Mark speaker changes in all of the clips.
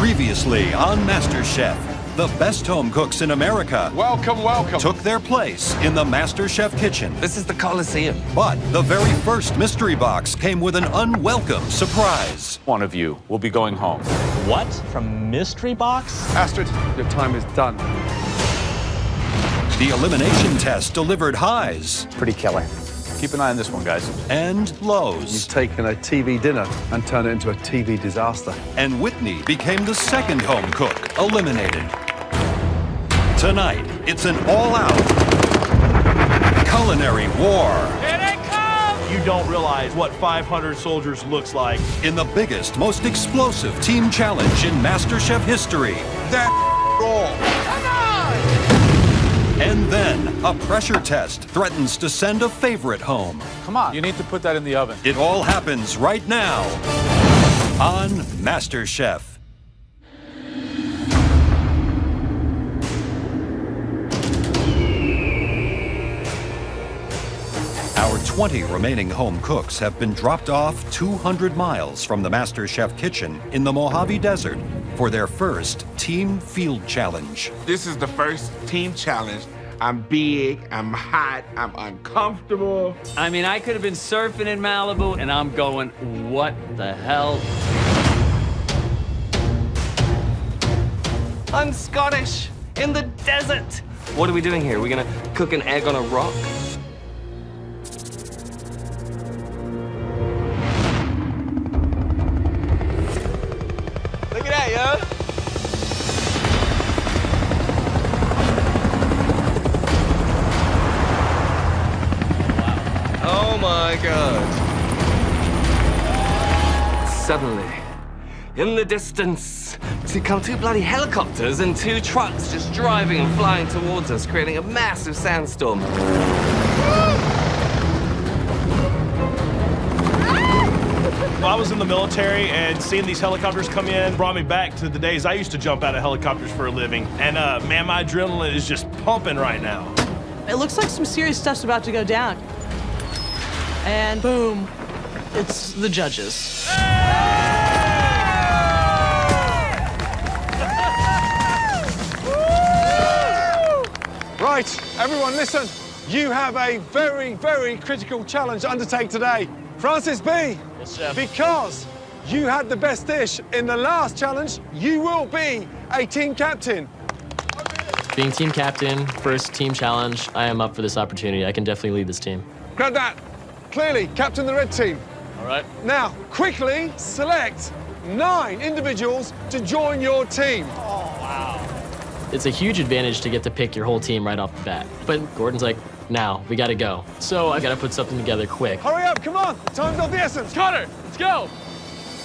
Speaker 1: Previously on Masterchef, the best home cooks in America
Speaker 2: Welcome, welcome.
Speaker 1: took their place in the Masterchef kitchen.
Speaker 3: This is the Coliseum.
Speaker 1: But the very first mystery box came with an unwelcome surprise.
Speaker 4: One of you will be going home.
Speaker 5: What? From mystery box?
Speaker 2: Astrid, your time is done.
Speaker 1: The elimination test delivered highs
Speaker 4: Pretty killer. Keep an eye on this one, guys.
Speaker 1: and lows.
Speaker 2: You've taken a TV dinner and turned it into a TV disaster.
Speaker 1: And Whitney became the second home cook eliminated. Tonight, it's an all-out culinary war
Speaker 5: Here they come! You don't realize what 500 soldiers looks like.
Speaker 1: in the biggest, most explosive team challenge in MasterChef history.
Speaker 2: That all.
Speaker 1: And then, a pressure test threatens to send a favorite home.
Speaker 4: Come on. You need to put that in the oven.
Speaker 1: It all happens right now on MasterChef. Our 20 remaining home cooks have been dropped off 200 miles from the MasterChef kitchen in the Mojave Desert for their first team field challenge.
Speaker 6: This is the first team challenge. I'm big, I'm hot, I'm uncomfortable.
Speaker 7: I mean, I could have been surfing in Malibu, and I'm going, what the hell?
Speaker 3: I'm Scottish, in the desert. What are we doing here? Are we gonna cook an egg on a rock? Look at that, yo. Oh my God. Suddenly, in the distance, see come two bloody helicopters and two trucks just driving and flying towards us, creating a massive sandstorm.
Speaker 5: I was in the military, and seeing these helicopters come in brought me back to the days I used to jump out of helicopters for a living. And man, my adrenaline is just pumping right now.
Speaker 8: It looks like some serious stuff's about to go down. And boom, it's the judges.
Speaker 2: Right, everyone listen. You have a very, very critical challenge to undertake today. Francis B.
Speaker 5: Yes, chef.
Speaker 2: Because you had the best dish in the last challenge, you will be a team captain.
Speaker 9: Being team captain, first team challenge, I am up for this opportunity. I can definitely lead this team.
Speaker 2: Grab that. Clearly, captain the red team.
Speaker 5: All right.
Speaker 2: Now, quickly select 9 individuals to join your team.
Speaker 9: It's a huge advantage to get to pick your whole team right off the bat. But Gordon's like, now, we gotta go. So I gotta put something together quick.
Speaker 2: Hurry up, come on. Time's of the essence.
Speaker 5: Cutter, let's go.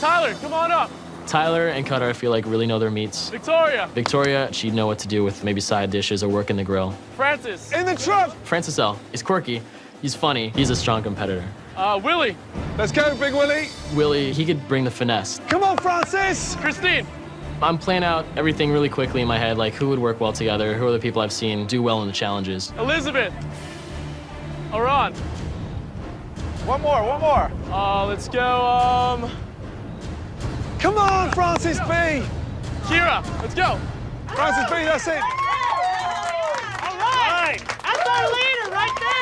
Speaker 5: Tyler, come on up.
Speaker 9: Tyler and Cutter, I feel like, really know their meats.
Speaker 5: Victoria.
Speaker 9: Victoria, she'd know what to do with maybe side dishes or working the grill.
Speaker 5: Francis.
Speaker 2: In the truck.
Speaker 9: Francis L. is quirky. He's funny. He's a strong competitor.
Speaker 5: Willie.
Speaker 2: Let's go, Big Willie.
Speaker 9: Willie, he could bring the finesse.
Speaker 2: Come on, Francis.
Speaker 5: Christine.
Speaker 9: I'm planning out everything really quickly in my head, like who would work well together, who are the people I've seen do well in the challenges.
Speaker 5: Elizabeth. Aron. One more. Let's go,
Speaker 2: Come on, Francis B.
Speaker 5: Kira, let's go.
Speaker 2: Francis B, that's it.
Speaker 5: All right.
Speaker 8: That's our leader right there.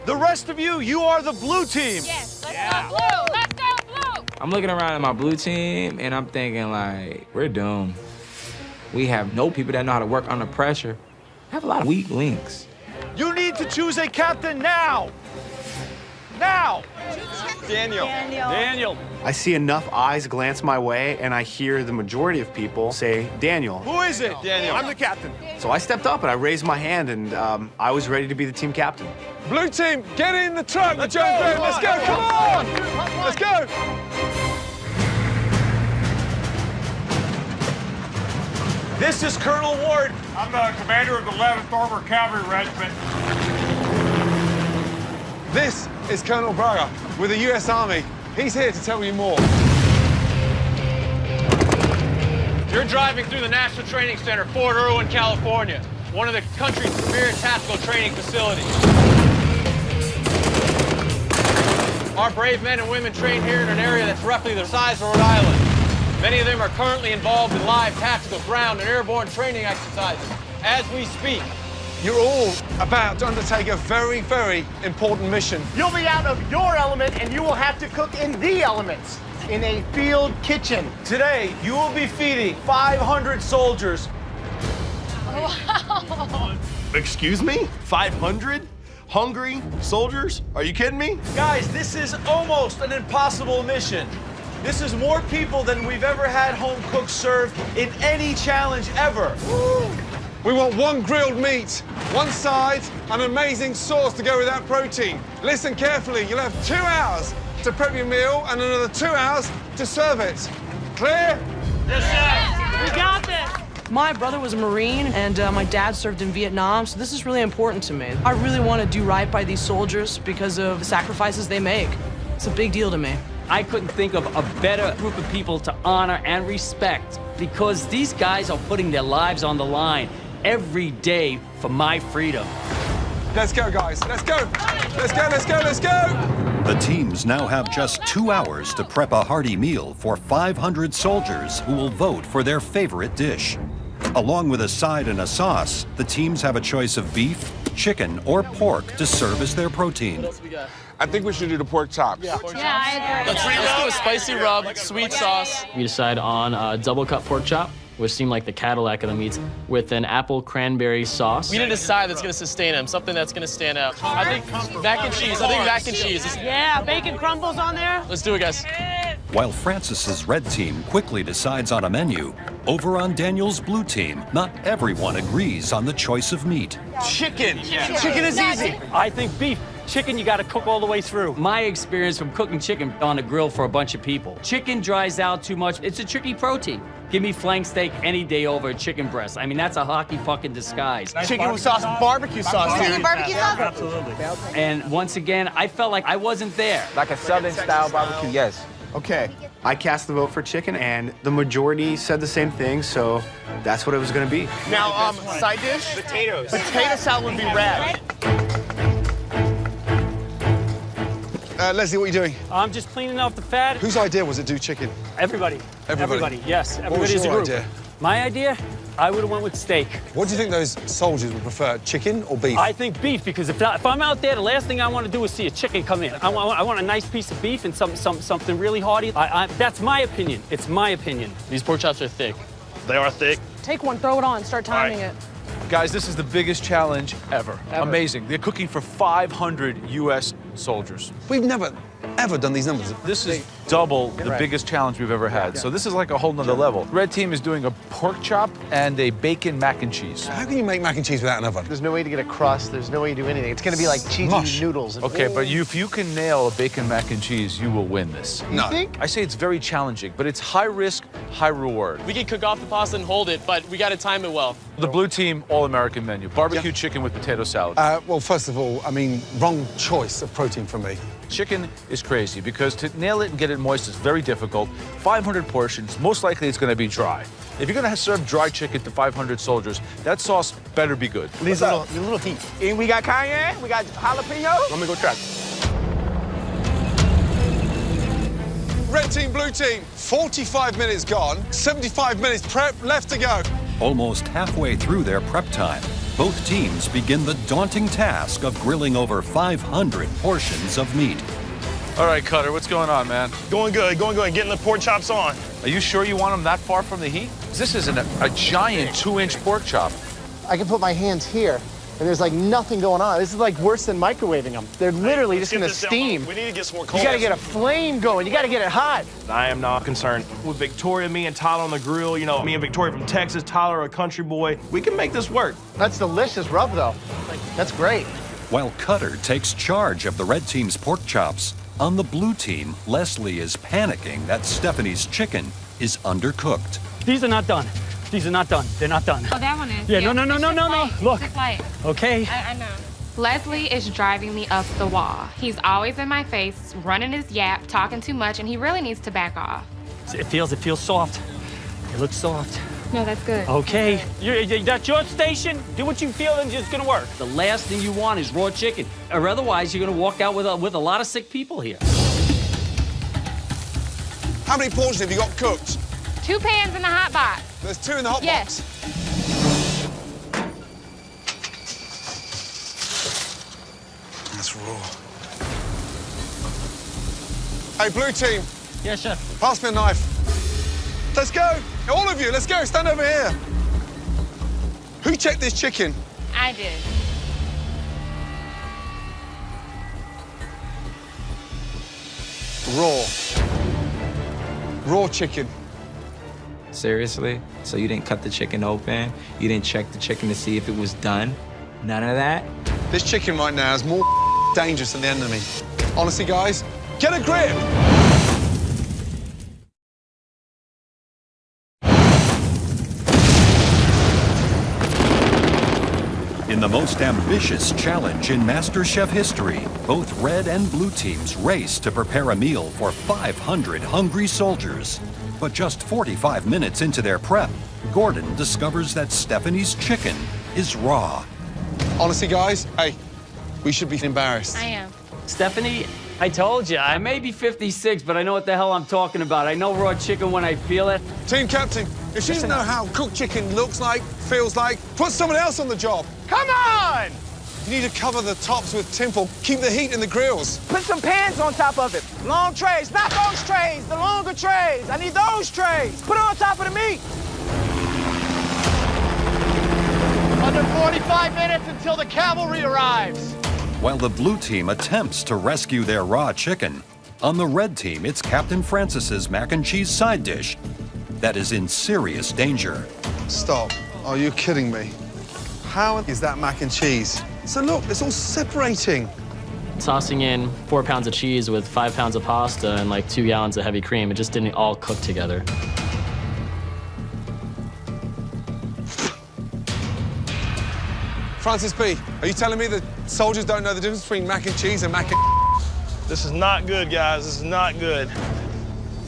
Speaker 5: The rest of you, you are the blue team.
Speaker 10: Yes, let's go blue. Let's go blue.
Speaker 11: I'm looking around at my blue team, and I'm thinking, like, we're doomed. We have no people that know how to work under pressure. We have a lot of weak links.
Speaker 5: You need to choose a captain now. Now. Daniel.
Speaker 12: I see enough eyes glance my way, and I hear the majority of people say, Daniel.
Speaker 5: Who is it? Daniel.
Speaker 12: I'm the captain. So I stepped up, and I raised my hand, and I was ready to be the team captain.
Speaker 2: Blue team, get in the truck.
Speaker 5: Let's
Speaker 2: Let's
Speaker 5: go.
Speaker 2: Let's go, come on. Let's go.
Speaker 5: This is Colonel Ward.
Speaker 4: I'm the commander of the 11th Armored Cavalry Regiment.
Speaker 2: This is Colonel Braga with the U.S. Army. He's here to tell you more.
Speaker 5: You're driving through the National Training Center, Fort Irwin, California, one of the country's premier tactical training facilities. Our brave men and women train here in an area that's roughly the size of Rhode Island.
Speaker 13: Many of them are currently involved in live tactical ground and airborne training exercises as we speak.
Speaker 2: You're all about to undertake a very, very important mission.
Speaker 14: You'll be out of your element and you will have to cook in the elements in a field kitchen.
Speaker 5: Today, you will be feeding 500 soldiers.
Speaker 10: Wow.
Speaker 5: Excuse me? 500 hungry soldiers? Are you kidding me? Guys, this is almost an impossible mission. This is more people than we've ever had home cooks serve in any challenge ever.
Speaker 2: Woo. We want one grilled meat, one side, an amazing sauce to go with that protein. Listen carefully, you'll have 2 hours to prep your meal and another 2 hours to serve it. Clear?
Speaker 8: Yes, sir. We got this. My brother was a Marine and my dad served in Vietnam, so this is really important to me. I really want to do right by these soldiers because of the sacrifices they make. It's a big deal to me.
Speaker 7: I couldn't think of a better group of people to honor and respect because these guys are putting their lives on the line every day for my freedom.
Speaker 2: Let's go, guys. Let's go. Let's go, let's go, let's go.
Speaker 1: The teams now have just 2 hours to prep a hearty meal for 500 soldiers who will vote for their favorite dish. Along with a side and a sauce, the teams have a choice of beef, chicken, or pork to serve as their protein.
Speaker 6: I think we should do the pork chops.
Speaker 10: Yeah, I agree.
Speaker 9: Let's do a spicy rub, sweet sauce. We decide on a double cut pork chop, which seemed like the Cadillac of the meats, with an apple cranberry sauce.
Speaker 15: We need a side that's gonna sustain him, something that's gonna stand out. I think mac and cheese.
Speaker 8: Yeah, bacon crumbles on there.
Speaker 15: Let's do it, guys.
Speaker 1: While Francis's red team quickly decides on a menu, over on Daniel's blue team, not everyone agrees on the choice of meat.
Speaker 14: Chicken. Chicken is easy.
Speaker 7: I think beef. Chicken, you gotta cook all the way through. My experience from cooking chicken on a grill for a bunch of people. Chicken dries out too much. It's a tricky protein. Give me flank steak any day over a chicken breast. I mean, that's a hockey puck in disguise.
Speaker 14: Chicken with sauce, barbecue sauce, dude.
Speaker 10: Barbecue sauce?
Speaker 14: Absolutely.
Speaker 7: And once again, I felt like I wasn't there.
Speaker 11: Like a Southern-style barbecue, yes.
Speaker 12: Okay, I cast the vote for chicken, and the majority said the same thing, so that's what it was gonna be.
Speaker 14: Now, side dish? Potatoes. Potato salad would be rad.
Speaker 2: Leslie, what are you doing?
Speaker 16: I'm just cleaning off the fat.
Speaker 2: Whose idea was it to do chicken?
Speaker 16: Everybody.
Speaker 2: Everybody?
Speaker 16: Yes,
Speaker 2: What was
Speaker 16: everybody is a
Speaker 2: your
Speaker 16: group.
Speaker 2: idea?
Speaker 16: My idea? I would have went with steak.
Speaker 2: What do you think those soldiers would prefer, chicken or beef?
Speaker 16: I think beef, because if I'm out there, the last thing I want to do is see a chicken come in. I want a nice piece of beef and something really hearty. That's my opinion. It's my opinion.
Speaker 15: These pork chops are thick.
Speaker 5: They are thick.
Speaker 8: Take one, throw it on, start timing it.
Speaker 4: Guys, this is the biggest challenge ever. Amazing. They're cooking for 500 U.S. soldiers.
Speaker 2: We've never, ever done these numbers.
Speaker 4: This is double the biggest challenge we've ever had. So this is like a whole nother level. Red team is doing a pork chop and a bacon mac and cheese.
Speaker 2: How can you make mac and cheese without an oven?
Speaker 14: There's no way to get a crust. There's no way to do anything. It's gonna be like cheesy noodles.
Speaker 4: Okay, but if you can nail a bacon mac and cheese, you will win this.
Speaker 14: You think?
Speaker 4: I say it's very challenging, but it's high risk, high reward.
Speaker 15: We can cook off the pasta and hold it, but we gotta time it well.
Speaker 4: The blue team, all-American menu. Barbecue chicken with potato salad.
Speaker 2: Well, first of all, I mean, wrong choice of protein for me.
Speaker 4: Chicken is crazy because to nail it and get it moist is very difficult. 500 portions, most likely it's gonna be dry. If you're gonna serve dry chicken to 500 soldiers, that sauce better be good.
Speaker 14: These little heat.
Speaker 11: And we got cayenne, we got jalapeno.
Speaker 2: Let me go try. Red team, blue team, 45 minutes gone, 75 minutes prep left to go.
Speaker 1: Almost halfway through their prep time, both teams begin the daunting task of grilling over 500 portions of meat.
Speaker 4: All right, Cutter, what's going on, man?
Speaker 5: Going good, getting the pork chops on.
Speaker 4: Are you sure you want them that far from the heat? This is a giant 2-inch pork chop.
Speaker 14: I can put my hands here, and there's like nothing going on. This is like worse than microwaving them. They're literally just gonna steam.
Speaker 5: We need to get some more coals.
Speaker 14: You gotta get a flame going. You gotta get it hot.
Speaker 5: I am not concerned. With Victoria, me and Tyler on the grill, you know, me and Victoria from Texas, Tyler a country boy, we can make this work.
Speaker 14: That's delicious rub, though. That's great.
Speaker 1: While Cutter takes charge of the red team's pork chops, on the blue team, Leslie is panicking that Stephanie's chicken is undercooked.
Speaker 16: These are not done. These are not done. They're not done.
Speaker 10: Oh, that one is.
Speaker 16: Yeah, no. Look.
Speaker 10: Just light.
Speaker 16: Okay.
Speaker 10: I know. Leslie is driving me up the wall. He's always in my face, running his yap, talking too much, and he really needs to back off.
Speaker 16: It feels soft. It looks soft.
Speaker 10: No, that's good.
Speaker 16: Okay. That's your station. Do what you feel and it's gonna work.
Speaker 7: The last thing you want is raw chicken, or otherwise you're gonna walk out with a lot of sick people here.
Speaker 2: How many portions have you got cooked?
Speaker 10: 2 pans in the hot box.
Speaker 2: There's 2 in the hot
Speaker 10: Yes.
Speaker 2: box. That's raw. Hey, blue team.
Speaker 16: Yes, chef.
Speaker 2: Pass me a knife. Let's go. All of you, let's go. Stand over here. Who checked this chicken?
Speaker 10: I did.
Speaker 2: Raw chicken.
Speaker 11: Seriously? So you didn't cut the chicken open? You didn't check the chicken to see if it was done? None of that?
Speaker 2: This chicken right now is more dangerous than the enemy. Honestly, guys, get a grip.
Speaker 1: In the most ambitious challenge in Masterchef history, both red and blue teams race to prepare a meal for 500 hungry soldiers. But just 45 minutes into their prep, Gordon discovers that Stephanie's chicken is raw.
Speaker 2: Honestly, guys, hey, we should be embarrassed.
Speaker 10: I am.
Speaker 7: Stephanie, I told you, I may be 56, but I know what the hell I'm talking about. I know raw chicken when I feel it.
Speaker 2: Team captain, if she doesn't know how cooked chicken looks like, feels like, put someone else on the job.
Speaker 17: Come on!
Speaker 2: You need to cover the tops with tinsel. Keep the heat in the grills.
Speaker 17: Put some pans on top of it. Long trays, not those trays, the longer trays. I need those trays. Put it on top of the meat.
Speaker 13: Under 45 minutes until the cavalry arrives.
Speaker 1: While the blue team attempts to rescue their raw chicken, on the red team, it's Captain Francis's mac and cheese side dish that is in serious danger.
Speaker 2: Stop. Are you kidding me? How is that mac and cheese? So look, it's all separating.
Speaker 9: Tossing in 4 pounds of cheese with 5 pounds of pasta and like 2 gallons of heavy cream, it just didn't all cook together.
Speaker 2: Francis B., are you telling me that soldiers don't know the difference between mac and cheese and mac and...
Speaker 5: This is not good, guys. This is not good.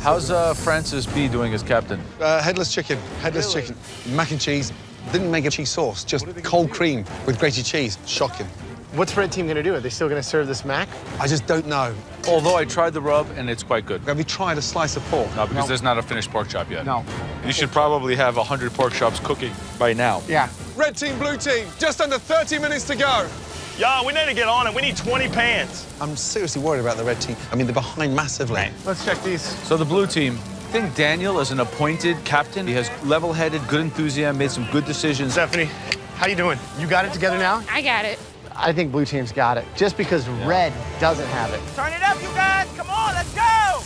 Speaker 4: How's Francis B doing as captain?
Speaker 2: Headless chicken. Headless chicken. Mac and cheese. Didn't make a cheese sauce, just cold cream with grated cheese. Shocking.
Speaker 14: What's red team going to do? Are they still going to serve this mac?
Speaker 2: I just don't know.
Speaker 4: Although I tried the rub, and it's quite good.
Speaker 2: Have you tried a slice of pork?
Speaker 4: No, because there's not a finished pork chop yet.
Speaker 14: No.
Speaker 4: You should probably have 100 pork chops cooking by now.
Speaker 14: Yeah.
Speaker 2: Red team, blue team, just under 30 minutes to go.
Speaker 5: Y'all, we need to get on it. We need 20 pans.
Speaker 2: I'm seriously worried about the red team. I mean, they're behind massively.
Speaker 14: Let's check these.
Speaker 4: So the blue team, I think Daniel is an appointed captain. He has level-headed, good enthusiasm, made some good decisions.
Speaker 12: Stephanie, how you doing? You got it together now?
Speaker 10: I got it.
Speaker 14: I think blue team's got it, just because red doesn't have it.
Speaker 17: Turn it up, you guys. Come on, let's go.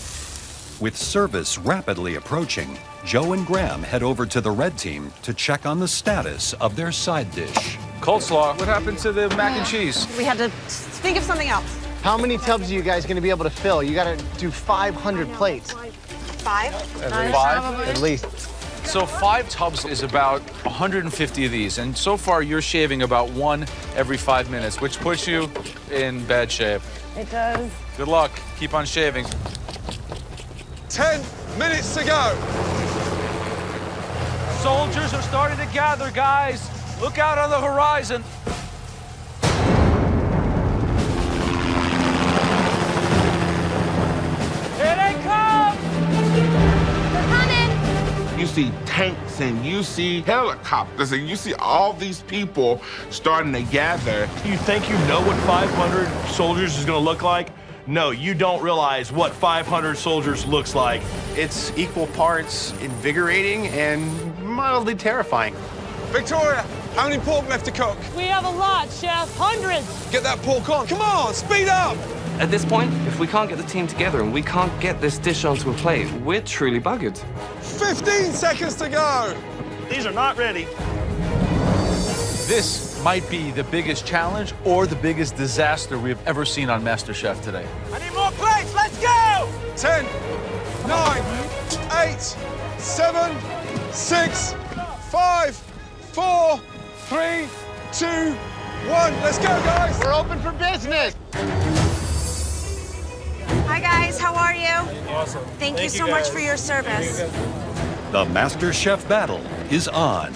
Speaker 1: With service rapidly approaching, Joe and Graham head over to the red team to check on the status of their side dish.
Speaker 4: Coleslaw, what happened to the mac and cheese?
Speaker 18: We had to think of something else.
Speaker 14: How many tubs are you guys going to be able to fill? You got to do 500 plates.
Speaker 18: 5?
Speaker 14: At least.
Speaker 4: So 5 tubs is about 150 of these, and so far you're shaving about 1 every 5 minutes, which puts you in bad shape.
Speaker 18: It does.
Speaker 4: Good luck. Keep on shaving.
Speaker 2: 10 minutes to go.
Speaker 4: Soldiers are starting to gather, guys. Look out on the horizon.
Speaker 17: Here they come.
Speaker 10: They're coming.
Speaker 6: You see tanks and you see helicopters and you see all these people starting to gather.
Speaker 5: You think you know what 500 soldiers is going to look like? No, you don't realize what 500 soldiers looks like.
Speaker 12: It's equal parts invigorating and mildly terrifying.
Speaker 2: Victoria, how many pork left to cook?
Speaker 8: We have a lot, Chef. Hundreds.
Speaker 2: Get that pork on. Come on, speed up.
Speaker 3: At this point, if we can't get the team together and we can't get this dish onto a plate, we're truly buggered.
Speaker 2: 15 seconds to go.
Speaker 5: These are not ready.
Speaker 4: This might be the biggest challenge or the biggest disaster we've ever seen on MasterChef today.
Speaker 17: I need more plates. Let's go.
Speaker 2: 10, 9, 8, 7, 6, 5, 4, 3, 2, 1. Let's go, guys.
Speaker 14: We're open for business.
Speaker 18: Hi, guys. How are you?
Speaker 13: Awesome.
Speaker 18: Thank you so much for your service.
Speaker 1: The MasterChef battle is on.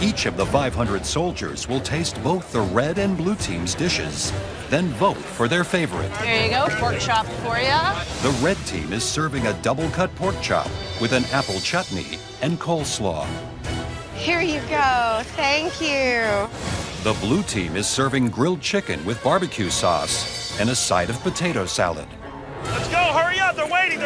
Speaker 1: Each of the 500 soldiers will taste both the red and blue team's dishes, then vote for their favorite.
Speaker 8: Here you go, pork chop for ya.
Speaker 1: The red team is serving a double-cut pork chop with an apple chutney and coleslaw.
Speaker 18: Here you go. Thank you.
Speaker 1: The blue team is serving grilled chicken with barbecue sauce and a side of potato salad.
Speaker 17: Let's go, hurry up, they're waiting.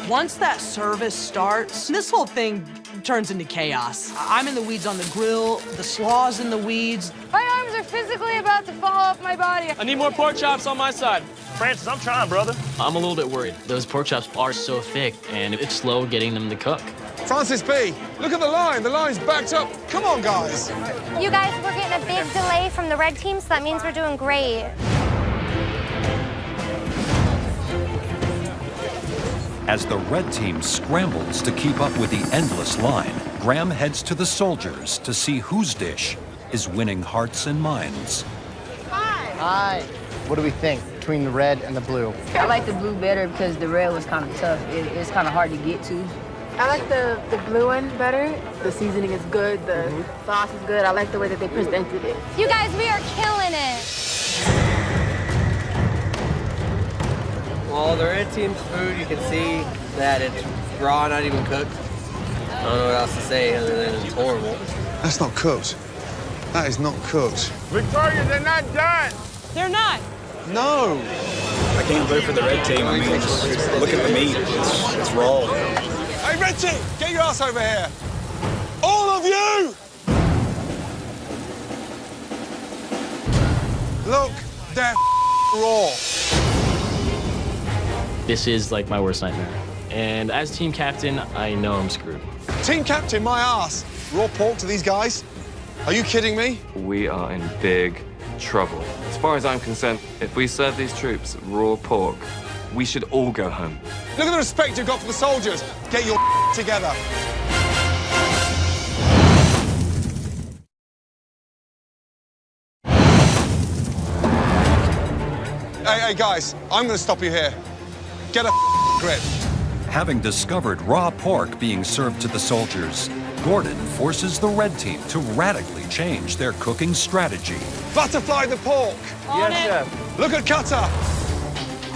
Speaker 8: Once that service starts, this whole thing turns into chaos. I'm in the weeds on the grill, the slaw's in the weeds.
Speaker 19: My arms are physically about to fall off my body.
Speaker 15: I need more pork chops on my side.
Speaker 17: Francis, I'm trying, brother.
Speaker 9: I'm a little bit worried. Those pork chops are so thick, and it's slow getting them to cook.
Speaker 2: Francis B, look at the line. The line's backed up. Come on, guys.
Speaker 20: You guys, we're getting a big delay from the red team, so that means we're doing great.
Speaker 1: As the red team scrambles to keep up with the endless line, Graham heads to the soldiers to see whose dish is winning hearts and minds.
Speaker 14: Hi. What do we think between the red and the blue?
Speaker 21: I like the blue better because the red was kind of tough. It's kind of hard to get to.
Speaker 19: I like the blue one better. The seasoning is good, the sauce is good. I like the way that they presented it.
Speaker 20: You guys, we are killing it.
Speaker 3: Well, the red team's food, you can see that it's raw, not even cooked. I don't know what else to say other than it's horrible.
Speaker 2: That's not cooked. That is not cooked.
Speaker 6: Victoria, they're not done.
Speaker 8: They're not.
Speaker 2: No.
Speaker 22: I can't vote for the red team. I mean, just look at the meat. It's raw.
Speaker 2: Hey, red team, get your ass over here. All of you! Look, they're raw.
Speaker 9: This is like my worst nightmare. And as team captain, I know I'm screwed.
Speaker 2: Team captain, my ass. Raw pork to these guys? Are you kidding me?
Speaker 3: We are in big trouble. As far as I'm concerned, if we serve these troops raw pork, we should all go home.
Speaker 2: Look at the respect you've got for the soldiers. Get your together. Hey, guys, I'm going to stop you here. Get a grip.
Speaker 1: Having discovered raw pork being served to the soldiers, Gordon forces the red team to radically change their cooking strategy.
Speaker 2: Butterfly the pork.
Speaker 12: Yes, chef.
Speaker 2: Look at cutter.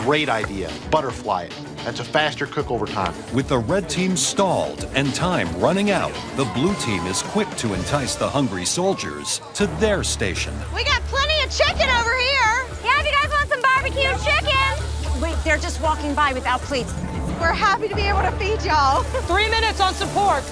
Speaker 23: Great idea. Butterfly it. That's a faster cook over time.
Speaker 1: With the red team stalled and time running out, the blue team is quick to entice the hungry soldiers to their station.
Speaker 18: We got plenty of chicken over here.
Speaker 20: Yeah, if you guys want some barbecue chicken.
Speaker 18: Wait, they're just walking by without plates. We're happy to be able to feed y'all.
Speaker 8: 3 minutes on some pork.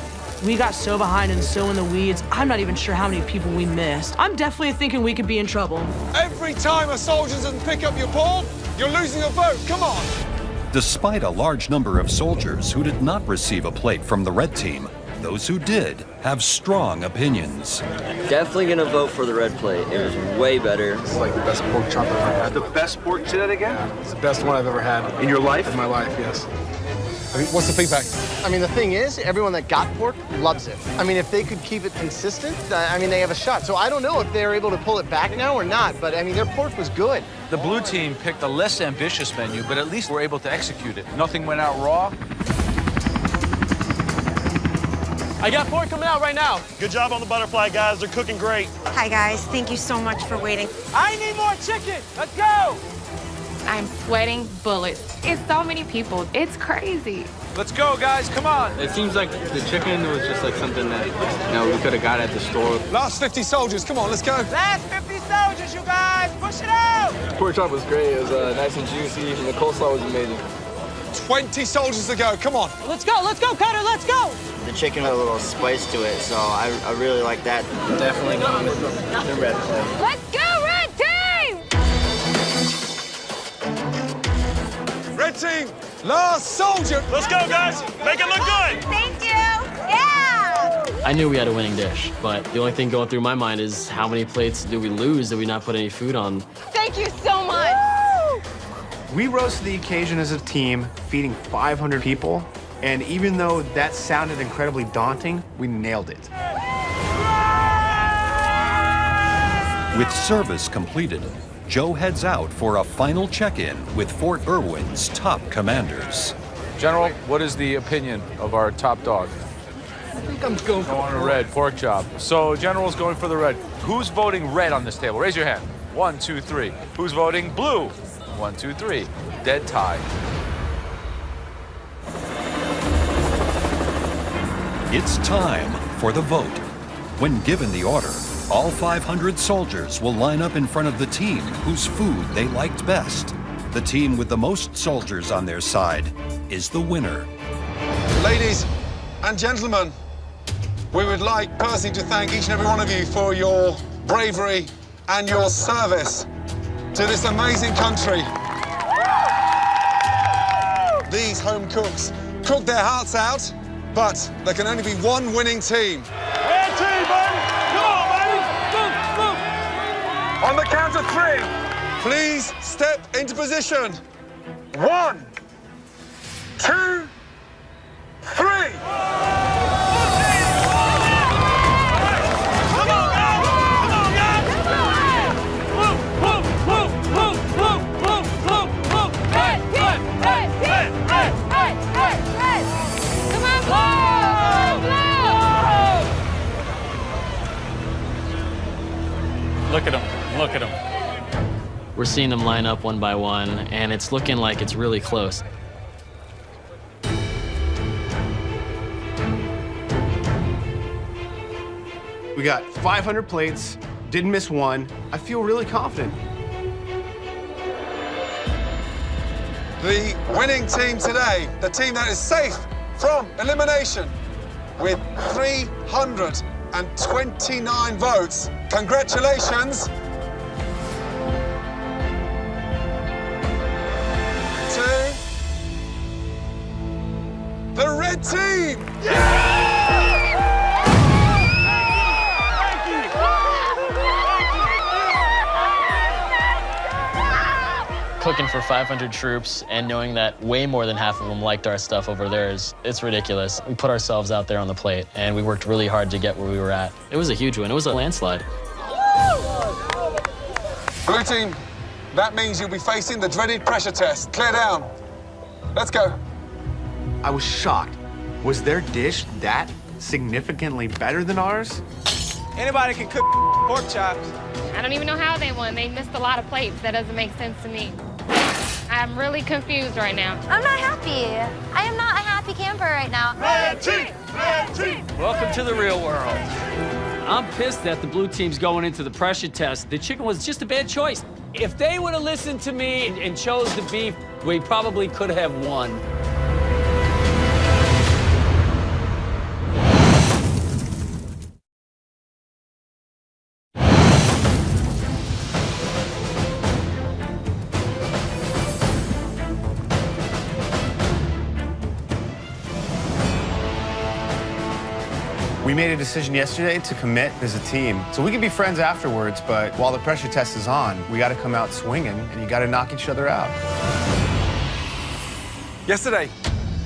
Speaker 8: We got so behind and so in the weeds, I'm not even sure how many people we missed. I'm definitely thinking we could be in trouble.
Speaker 2: Every time a soldier doesn't pick up your pork, you're losing a vote. Come on.
Speaker 1: Despite a large number of soldiers who did not receive a plate from the red team, those who did have strong opinions.
Speaker 3: Definitely gonna vote for the red plate. It was way better.
Speaker 12: It's like the best pork chop I've ever had. The best pork, say that again? It's the best one I've ever had.
Speaker 23: In your life?
Speaker 12: In my life, yes.
Speaker 2: I mean, what's the feedback?
Speaker 14: I mean, the thing is, everyone that got pork loves it. I mean, if they could keep it consistent, I mean, they have a shot. So I don't know if they're able to pull it back now or not, but I mean, their pork was good.
Speaker 4: The blue team picked a less ambitious menu, but at least were able to execute it. Nothing went out raw.
Speaker 13: I got pork coming out right now.
Speaker 17: Good job on the butterfly, guys. They're cooking great.
Speaker 18: Hi, guys. Thank you so much for waiting.
Speaker 17: I need more chicken. Let's go.
Speaker 10: I'm sweating bullets. It's so many people. It's crazy.
Speaker 4: Let's go, guys. Come on.
Speaker 3: It seems like the chicken was just like something that, we could have got at the store.
Speaker 2: Last 50 soldiers. Come on, let's go.
Speaker 17: Last 50 soldiers, you guys. Push it out.
Speaker 3: Pork chop was great. It was nice and juicy, and the coleslaw was amazing.
Speaker 2: 20 soldiers to go. Come on.
Speaker 8: Let's go, Cutter, let's go.
Speaker 3: The chicken had a little spice to it, so I really like that. Definitely going with the red plate.
Speaker 20: Let's go, red team!
Speaker 2: Red team, last soldier.
Speaker 17: Let's go, guys. Make it look good.
Speaker 20: Thank you. Yeah.
Speaker 9: I knew we had a winning dish, but the only thing going through my mind is how many plates did we lose? Did we not put any food on?
Speaker 18: Thank you so much.
Speaker 12: We rose to the occasion as a team, feeding 500 people. And even though that sounded incredibly daunting, we nailed it.
Speaker 1: With service completed, Joe heads out for a final check-in with Fort Irwin's top commanders.
Speaker 4: General, what is the opinion of our top dog?
Speaker 3: think I'm going
Speaker 4: for red, pork chop. So General's going for the red. Who's voting red on this table? Raise your hand. 1, 2, 3. Who's voting blue? 1, 2, 3. Dead tie.
Speaker 1: It's time for the vote. When given the order, all 500 soldiers will line up in front of the team whose food they liked best. The team with the most soldiers on their side is the winner.
Speaker 2: Ladies and gentlemen, we would like personally to thank each and every one of you for your bravery and your service to this amazing country. These home cooks cook their hearts out, but there can only be one winning team.
Speaker 17: Red team, baby! Come on, baby! Move, move!
Speaker 2: On the count of 3, please step into position. 1, 2, 3.
Speaker 9: Look at them. Look at them. We're seeing them line up one by one, and it's looking like it's really close.
Speaker 12: We got 500 plates, didn't miss one. I feel really confident.
Speaker 2: The winning team today, the team that is safe from elimination with 329 votes. Congratulations to the red team.
Speaker 9: Cooking for 500 troops and knowing that way more than half of them liked our stuff over theirs, it's ridiculous. We put ourselves out there on the plate, and we worked really hard to get where we were at. It was a huge win. It was a landslide.
Speaker 2: Blue team, that means you'll be facing the dreaded pressure test. Clear down. Let's go.
Speaker 12: I was shocked. Was their dish that significantly better than ours?
Speaker 17: Anybody can cook pork chops.
Speaker 10: I don't even know how they won. They missed a lot of plates. That doesn't make sense to me. I'm really confused right now.
Speaker 20: I'm not happy. I am not a happy camper right now.
Speaker 17: Red team! Red team!
Speaker 7: Welcome to the real world. I'm pissed that the blue team's going into the pressure test. The chicken was just a bad choice. If they would have listened to me and chose the beef, we probably could have won.
Speaker 12: We made a decision yesterday to commit as a team. So we can be friends afterwards, but while the pressure test is on, we got to come out swinging, and you got to knock each other out.
Speaker 2: Yesterday,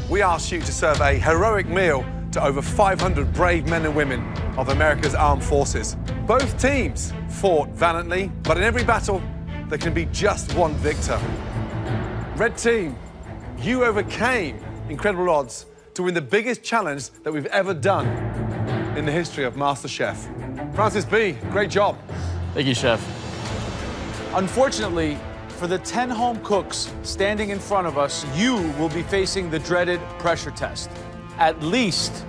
Speaker 2: we asked you to serve a heroic meal to over 500 brave men and women of America's armed forces. Both teams fought valiantly, but in every battle, there can be just one victor. Red team, you overcame incredible odds to win the biggest challenge that we've ever done in the history of MasterChef. Francis B., great job.
Speaker 9: Thank you, Chef.
Speaker 4: Unfortunately, for the 10 home cooks standing in front of us, you will be facing the dreaded pressure test. At least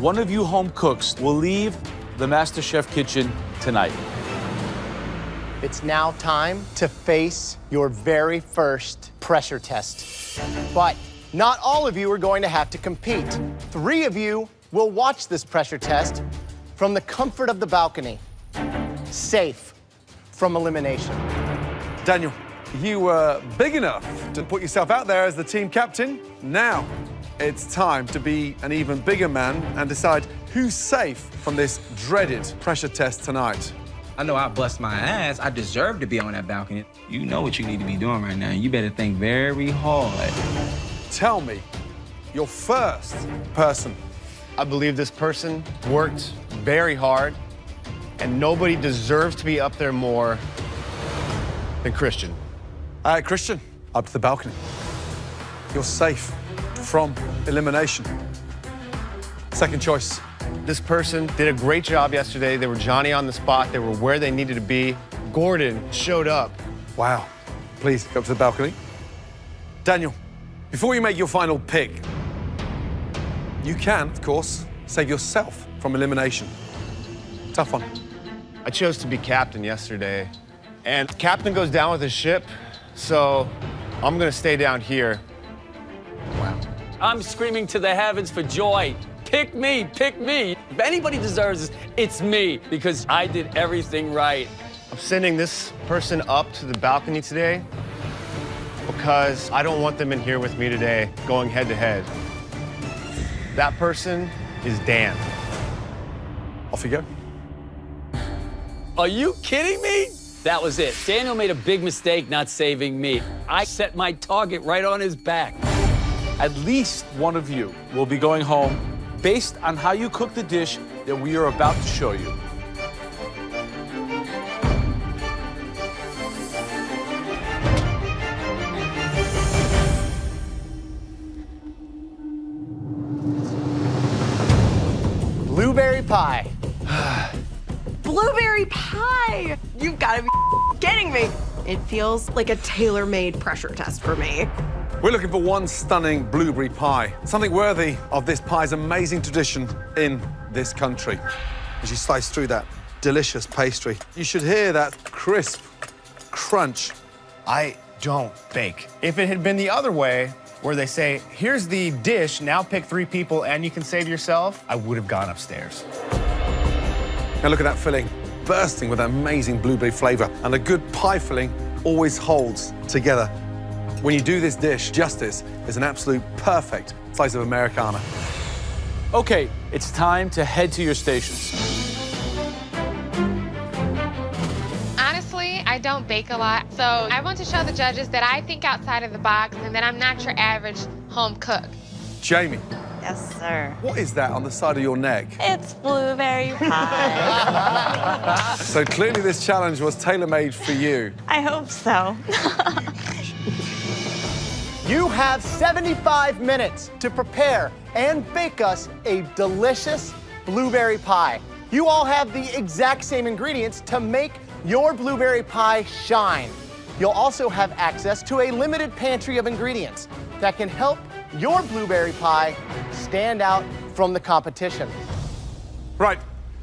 Speaker 4: one of you home cooks will leave the MasterChef kitchen tonight.
Speaker 14: It's now time to face your very first pressure test. But not all of you are going to have to compete. 3 of you will watch this pressure test from the comfort of the balcony, safe from elimination.
Speaker 2: Daniel, you were big enough to put yourself out there as the team captain. Now it's time to be an even bigger man and decide who's safe from this dreaded pressure test tonight.
Speaker 11: I know I bust my ass. I deserve to be on that balcony. You know what you need to be doing right now. You better think very hard.
Speaker 2: Tell me, your first person.
Speaker 12: I believe this person worked very hard, and nobody deserves to be up there more than Christian.
Speaker 2: All right, Christian, up to the balcony. You're safe from elimination. Second choice.
Speaker 12: This person did a great job yesterday. They were Johnny on the spot. They were where they needed to be. Gordon showed up.
Speaker 2: Wow. Please, go up to the balcony. Daniel, before you make your final pick, you can, of course, save yourself from elimination. Tough one.
Speaker 12: I chose to be captain yesterday, and captain goes down with his ship, so I'm gonna stay down here.
Speaker 7: Wow. I'm screaming to the heavens for joy. Pick me, pick me. If anybody deserves this, it's me, because I did everything right.
Speaker 12: I'm sending this person up to the balcony today because I don't want them in here with me today, going head to head. That person is Dan.
Speaker 2: Off you go.
Speaker 7: Are you kidding me? That was it. Daniel made a big mistake not saving me. I set my target right on his back.
Speaker 4: At least one of you will be going home based on how you cook the dish that we are about to show you.
Speaker 14: Blueberry pie.
Speaker 5: Blueberry pie! You've got to be kidding me. It feels like a tailor-made pressure test for me.
Speaker 2: We're looking for one stunning blueberry pie, something worthy of this pie's amazing tradition in this country. As you slice through that delicious pastry, you should hear that crisp crunch.
Speaker 12: I don't bake. If it had been the other way, where they say, here's the dish, now pick 3 people and you can save yourself, I would have gone upstairs.
Speaker 2: Now look at that filling, bursting with amazing blueberry flavor. And a good pie filling always holds together. When you do this dish justice, it's an absolute perfect slice of Americana.
Speaker 4: Okay, it's time to head to your stations.
Speaker 10: Honestly, I don't bake a lot, so I want to show the judges that I think outside of the box and that I'm not your average home cook.
Speaker 2: Jamie.
Speaker 15: Yes, sir.
Speaker 2: What is that on the side of your neck?
Speaker 15: It's blueberry pie.
Speaker 2: So clearly this challenge was tailor-made for you.
Speaker 15: I hope so.
Speaker 14: You have 75 minutes to prepare and bake us a delicious blueberry pie. You all have the exact same ingredients to make your blueberry pie shine. You'll also have access to a limited pantry of ingredients that can help your blueberry pie stand out from the competition.
Speaker 2: Right,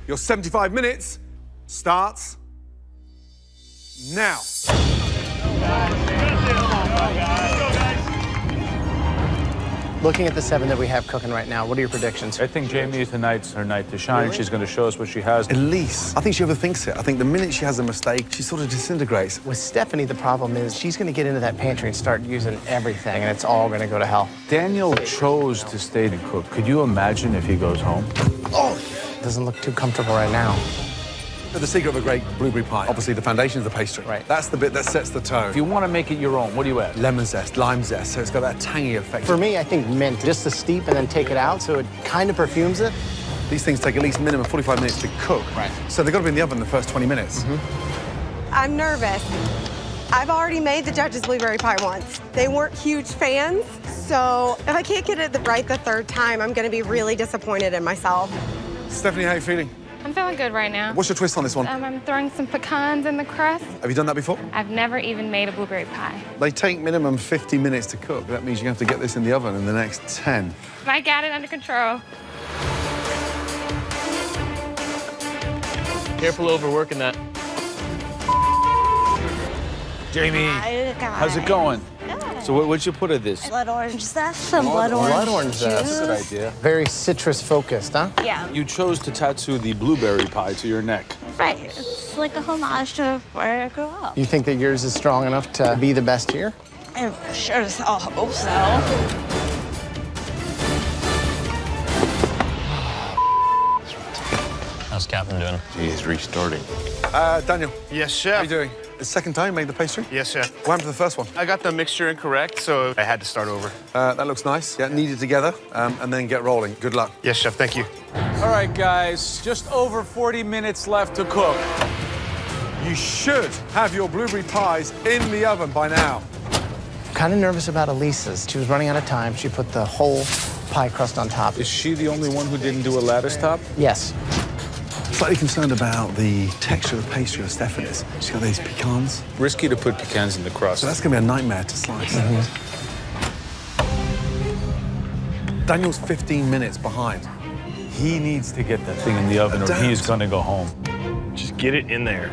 Speaker 2: your 75 minutes starts now.
Speaker 14: Looking at the 7 that we have cooking right now, what are your predictions?
Speaker 4: I think Jamie, tonight's her night to shine.
Speaker 14: Really?
Speaker 4: She's going to show us what she has.
Speaker 2: Elise, I think she overthinks it. I think the minute she has a mistake, she sort of disintegrates.
Speaker 14: With Stephanie, the problem is she's going to get into that pantry and start using everything, and it's all going to go to hell.
Speaker 4: Daniel chose to stay and cook. Could you imagine if he goes home?
Speaker 14: Oh, doesn't look too comfortable right now.
Speaker 2: The secret of a great blueberry pie, obviously the foundation is the pastry.
Speaker 14: Right.
Speaker 2: That's the bit that sets the tone.
Speaker 4: If you want to make it your own, what do you add?
Speaker 2: Lemon zest, lime zest, so it's got that tangy effect.
Speaker 14: For me, I think mint, just to steep and then take it out, so it kind of perfumes it.
Speaker 2: These things take at least minimum 45 minutes to cook.
Speaker 14: Right.
Speaker 2: So they've got to be in the oven the first 20 minutes.
Speaker 5: I'm nervous. I've already made the judges blueberry pie once. They weren't huge fans, so if I can't get it right the 3rd time, I'm going to be really disappointed in myself.
Speaker 2: Stephanie, how are you feeling?
Speaker 10: I'm feeling good right now.
Speaker 2: What's your twist on this one?
Speaker 10: I'm throwing some pecans in the crust.
Speaker 2: Have you done that before?
Speaker 10: I've never even made a blueberry pie.
Speaker 2: They take minimum 50 minutes to cook. That means you have to get this in the oven in the next 10.
Speaker 10: I got it under control.
Speaker 9: Careful overworking that.
Speaker 4: Jamie, how's it going? So what'd you put in this?
Speaker 15: Blood orange zest, some blood orange juice.
Speaker 4: That's a good idea.
Speaker 14: Very citrus focused, huh?
Speaker 15: Yeah.
Speaker 4: You chose to tattoo the blueberry pie to your neck.
Speaker 15: Right. It's like a homage to where I grew up.
Speaker 14: You think that yours is strong enough to be the best here?
Speaker 15: I sure as hell hope so.
Speaker 9: How's Captain doing?
Speaker 23: He's restarting.
Speaker 2: Daniel.
Speaker 12: Yes, chef.
Speaker 2: How are you doing? The second time you made the pastry?
Speaker 12: Yes, chef.
Speaker 2: What happened to the first one?
Speaker 12: I got the mixture incorrect, so I had to start over.
Speaker 2: That looks nice. Yeah, knead it together and then get rolling. Good luck.
Speaker 12: Yes, chef, thank you.
Speaker 4: All right, guys, just over 40 minutes left to cook.
Speaker 2: You should have your blueberry pies in the oven by now.
Speaker 14: I'm kind of nervous about Elisa's. She was running out of time. She put the whole pie crust on top.
Speaker 4: Is she the only one who didn't do a lattice top?
Speaker 14: Yes.
Speaker 16: Slightly concerned about the texture of the pastry of Stephanie's. She's got these pecans.
Speaker 4: Risky to put pecans in the crust.
Speaker 16: So that's going to be a nightmare to slice. Daniel's 15 minutes behind.
Speaker 4: He needs to get that thing in the oven or he's going to go home.
Speaker 12: Just get it in there.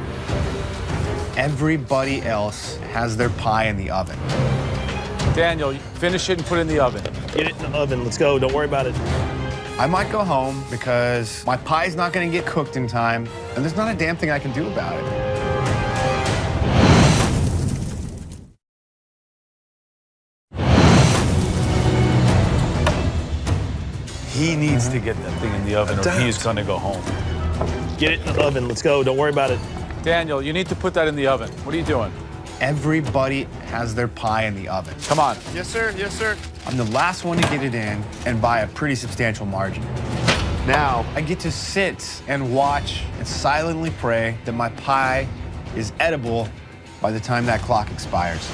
Speaker 12: Everybody else has their pie in the oven.
Speaker 4: Daniel, finish it and put it in the oven.
Speaker 12: Get it in the oven. Let's go. Don't worry about it. I might go home because my pie's not going to get cooked in time, and there's not a damn thing I can do about it.
Speaker 4: He needs to get that thing in the oven or he's going to go home.
Speaker 12: Get it in the oven. Let's go. Don't worry about it.
Speaker 4: Daniel, you need to put that in the oven. What are you doing?
Speaker 12: Everybody has their pie in the oven.
Speaker 4: Come on.
Speaker 12: Yes, sir. Yes, sir. I'm the last one to get it in and by a pretty substantial margin. Now, I get to sit and watch and silently pray that my pie is edible by the time that clock expires.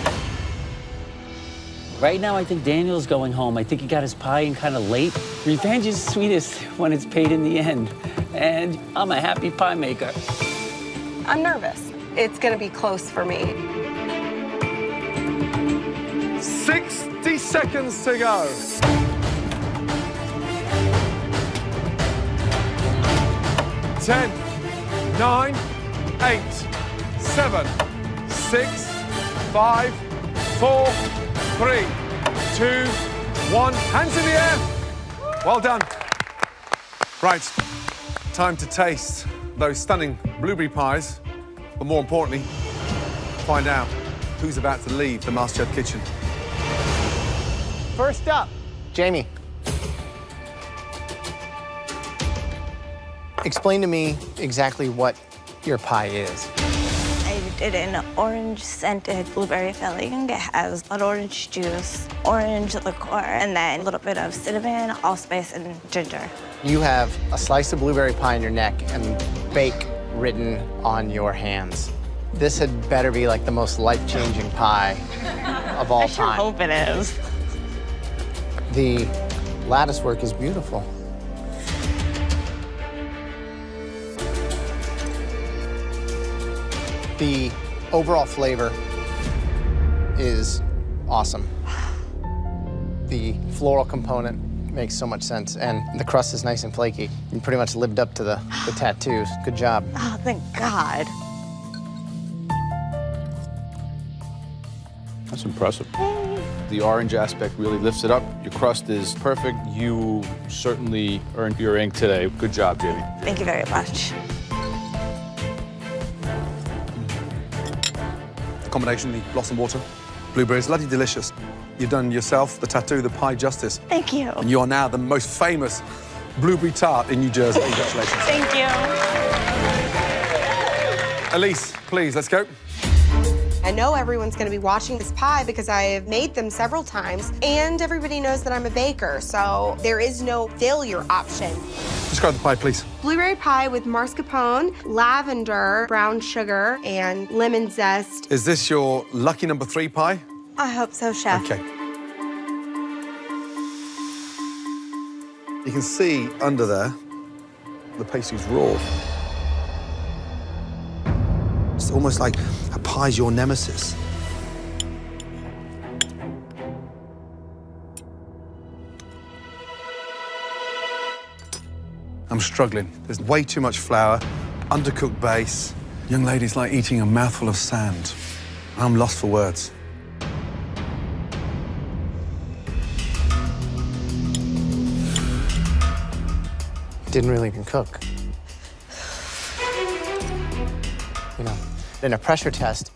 Speaker 19: Right now, I think Daniel's going home. I think he got his pie in kind of late. Revenge is sweetest when it's paid in the end. And I'm a happy pie maker.
Speaker 5: I'm nervous. It's gonna be close for me.
Speaker 2: 60 seconds to go. 10, 9, 8, 7, 6, 5, 4, 3, 2, 1. Hands in the air. Well done. Right, time to taste those stunning blueberry pies, but more importantly, find out who's about to leave the Masterchef kitchen.
Speaker 14: First up, Jamie. Explain to me exactly what your pie is.
Speaker 15: I did an orange-scented blueberry filling. It has an orange juice, orange liqueur, and then a little bit of cinnamon, allspice, and ginger.
Speaker 14: You have a slice of blueberry pie in your neck and bake written on your hands. This had better be like the most life-changing pie of all time.
Speaker 15: I hope it is.
Speaker 14: The lattice work is beautiful. The overall flavor is awesome. The floral component makes so much sense, and the crust is nice and flaky. You pretty much lived up to the tattoos. Good job.
Speaker 15: Oh, thank God.
Speaker 4: That's impressive. The orange aspect really lifts it up. Your crust is perfect. You certainly earned your ink today. Good job, Jamie.
Speaker 15: Thank you very much.
Speaker 2: The combination, the blossom water, blueberries, bloody delicious. You've done yourself the tattoo, the pie justice.
Speaker 15: Thank you.
Speaker 2: And you are now the most famous blueberry tart in New Jersey. Congratulations.
Speaker 15: Thank you.
Speaker 2: Elise, please, let's go.
Speaker 5: I know everyone's gonna be watching this pie because I've made them several times, and everybody knows that I'm a baker, so there is no failure option.
Speaker 2: Describe the pie, please.
Speaker 5: Blueberry pie with mascarpone, lavender, brown sugar, and lemon zest.
Speaker 2: Is this your lucky number 3 pie?
Speaker 5: I hope so, Chef.
Speaker 2: Okay. You can see under there, the pastry's raw. It's almost like a pie's your nemesis. I'm struggling. There's way too much flour, undercooked base. Young lady's like eating a mouthful of sand. I'm lost for words.
Speaker 14: Didn't really even cook. You know, in a pressure test,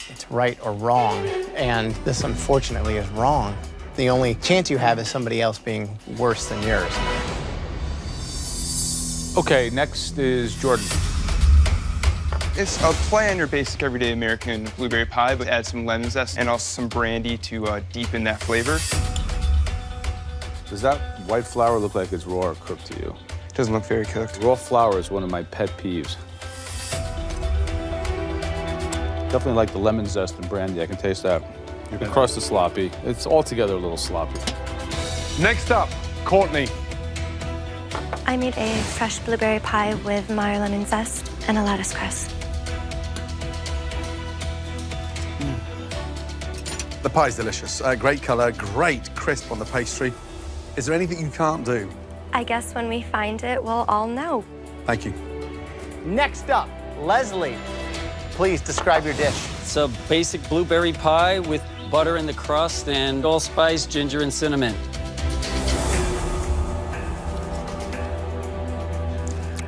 Speaker 14: it's right or wrong, and this unfortunately is wrong. The only chance you have is somebody else being worse than yours.
Speaker 4: Okay, next is Jordan.
Speaker 21: It's a play on your basic everyday American blueberry pie, but add some lemon zest and also some brandy to deepen that flavor.
Speaker 4: Does that white flour look like it's raw or cooked to you?
Speaker 21: Doesn't look very cooked.
Speaker 4: Raw flour is one of my pet peeves. Definitely like the lemon zest and brandy. I can taste that. Your crust is sloppy. It's altogether a little sloppy.
Speaker 2: Next up, Courtney.
Speaker 15: I made a fresh blueberry pie with Meyer lemon zest and a lettuce crust.
Speaker 16: The pie's delicious. Great color, great crisp on the pastry. Is there anything you can't do?
Speaker 15: I guess when we find it, we'll all know.
Speaker 16: Thank you.
Speaker 14: Next up, Leslie. Please describe your dish.
Speaker 19: It's a basic blueberry pie with butter in the crust and allspice, ginger, and cinnamon.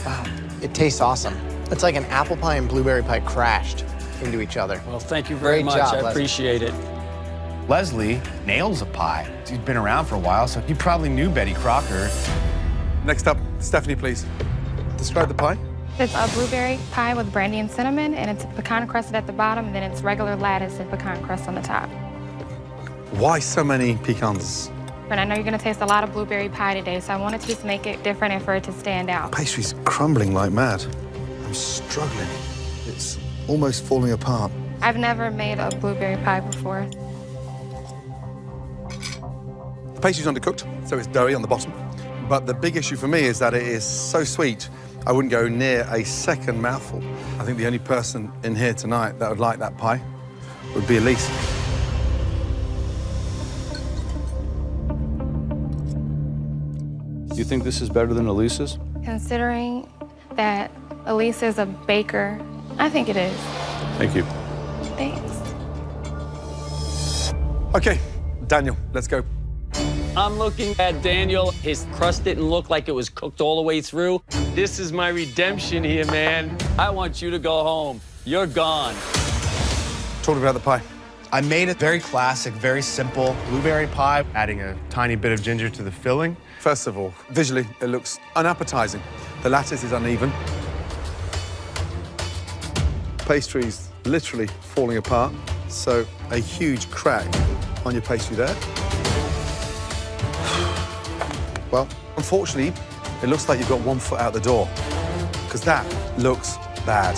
Speaker 14: Wow, it tastes awesome. It's like an apple pie and blueberry pie crashed into each other.
Speaker 19: Well, thank you very
Speaker 14: Great
Speaker 19: much.
Speaker 14: job,
Speaker 19: I
Speaker 14: Leslie.
Speaker 19: appreciate it.
Speaker 12: Leslie nails a pie. He's been around for a while, so he probably knew Betty Crocker.
Speaker 16: Next up, Stephanie, please. Describe the pie.
Speaker 10: It's a blueberry pie with brandy and cinnamon, and it's pecan crusted at the bottom, and then it's regular lattice and pecan crust on the top.
Speaker 16: Why so many pecans?
Speaker 10: And I know you're gonna taste a lot of blueberry pie today, so I wanted to just make it different and for it to stand out.
Speaker 16: Pastry's crumbling like mad. I'm struggling. It's almost falling apart.
Speaker 10: I've never made a blueberry pie before.
Speaker 16: The pastry's undercooked, so it's doughy on the bottom. But the big issue for me is that it is so sweet, I wouldn't go near a second mouthful. I think the only person in here tonight that would like that pie would be Elise.
Speaker 4: You think this is better than Elise's?
Speaker 10: Considering that Elise is a baker, I think it is.
Speaker 4: Thank you.
Speaker 10: Thanks.
Speaker 16: Okay, Daniel, let's go.
Speaker 19: I'm looking at Daniel. His crust didn't look like it was cooked all the way through. This is my redemption here, man. I want you to go home. You're gone.
Speaker 16: Talk about the pie.
Speaker 12: I made a very classic, very simple blueberry pie, adding a tiny bit of ginger to the filling.
Speaker 16: First of all, visually, it looks unappetizing. The lattice is uneven. Pastry's literally falling apart, so a huge crack on your pastry there. Well, unfortunately, it looks like you've got 1 foot out the door, because that looks bad.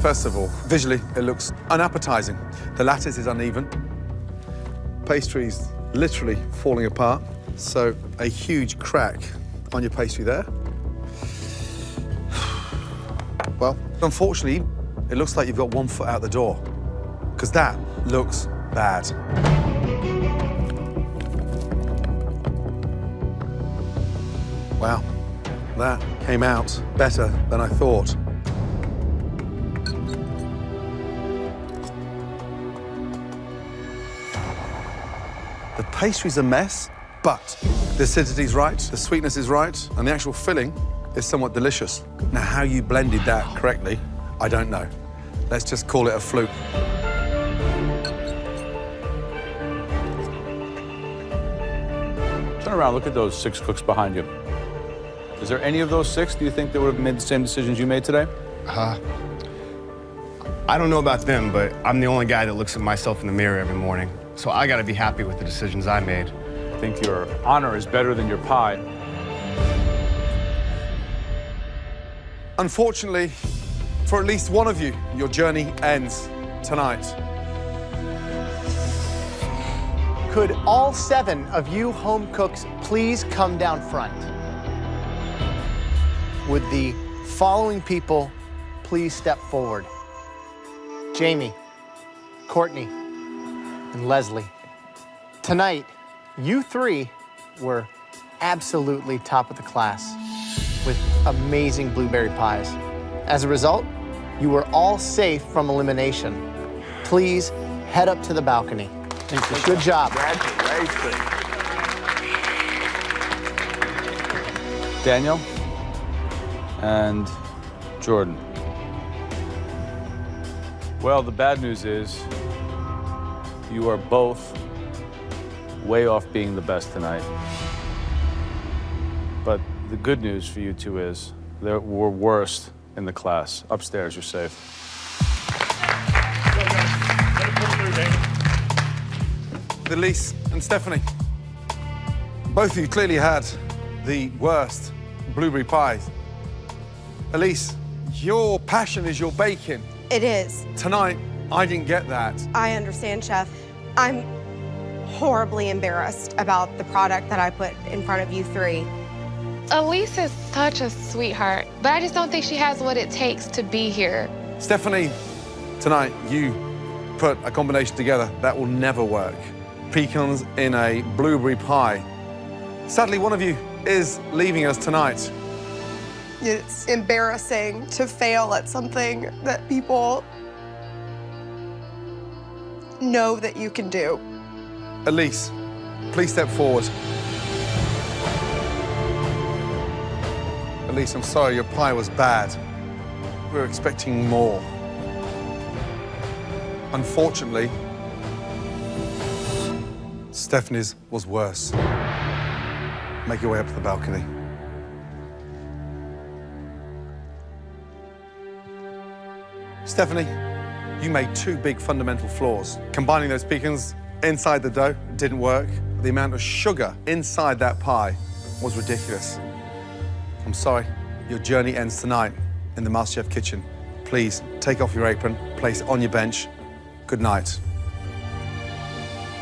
Speaker 16: First of all, visually, it looks unappetizing. The lattice is uneven. Pastry's literally falling apart, so a huge crack on your pastry there. Well, unfortunately, it looks like you've got 1 foot out the door, because that looks bad. Wow, that came out better than I thought. The pastry's a mess, but the acidity's right, the sweetness is right, and the actual filling is somewhat delicious. Now, how you blended that correctly, I don't know. Let's just call it a fluke.
Speaker 4: Turn around, look at those 6 cooks behind you. Is there any of those 6, do you think, that would have made the same decisions you made today?
Speaker 12: I don't know about them, but I'm the only guy that looks at myself in the mirror every morning. So I gotta be happy with the decisions I made.
Speaker 4: I think your honor is better than your pie.
Speaker 16: Unfortunately, for at least one of you, your journey ends tonight.
Speaker 14: Could all 7 of you home cooks please come down front? Would the following people please step forward? Jamie, Courtney, and Leslie. Tonight, you 3 were absolutely top of the class with amazing blueberry pies. As a result, you were all safe from elimination. Please head up to the balcony.
Speaker 4: Thank you.
Speaker 14: Good job.
Speaker 17: Congratulations.
Speaker 4: Daniel and Jordan. Well, the bad news is you are both way off being the best tonight. But the good news for you two is there were worst in the class. Upstairs, you're safe.
Speaker 16: Elise and Stephanie, both of you clearly had the worst blueberry pies. Elise, your passion is your baking.
Speaker 5: It is.
Speaker 16: Tonight, I didn't get that.
Speaker 5: I understand, Chef. I'm horribly embarrassed about the product that I put in front of you three.
Speaker 10: Elise is such a sweetheart, but I just don't think she has what it takes to be here.
Speaker 16: Stephanie, tonight you put a combination together that will never work. Pecans in a blueberry pie. Sadly, one of you is leaving us tonight.
Speaker 5: It's embarrassing to fail at something that people know that you can do.
Speaker 16: Elise, please step forward. Elise, I'm sorry, your pie was bad. We were expecting more. Unfortunately, Stephanie's was worse. Make your way up to the balcony. Stephanie, you made two big fundamental flaws. Combining those pecans inside the dough didn't work. The amount of sugar inside that pie was ridiculous. I'm sorry, your journey ends tonight in the Masterchef kitchen. Please take off your apron, place it on your bench. Good night.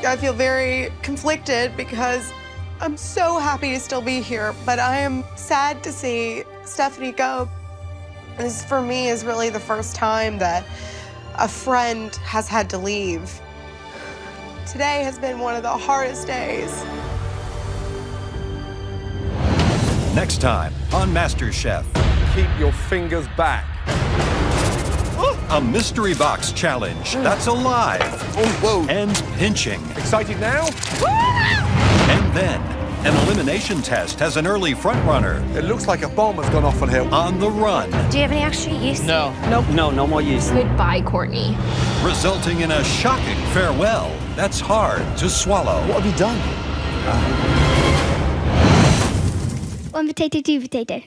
Speaker 5: I feel very conflicted because I'm so happy to still be here, but I am sad to see Stephanie go. This, for me, is really the first time that a friend has had to leave. Today has been one of the hardest days.
Speaker 1: Next time on MasterChef.
Speaker 16: Keep your fingers back.
Speaker 1: A mystery box challenge that's alive and pinching.
Speaker 16: Excited now?
Speaker 1: And then an elimination test has an early front runner.
Speaker 16: It looks like a bomb has gone off on here.
Speaker 1: On the run.
Speaker 20: Do you have any extra yeast?
Speaker 9: No.
Speaker 7: Nope. No more yeast.
Speaker 18: Goodbye, Courtney.
Speaker 1: Resulting in a shocking farewell that's hard to swallow.
Speaker 12: What have you done?
Speaker 20: 1 potato, 2 potato.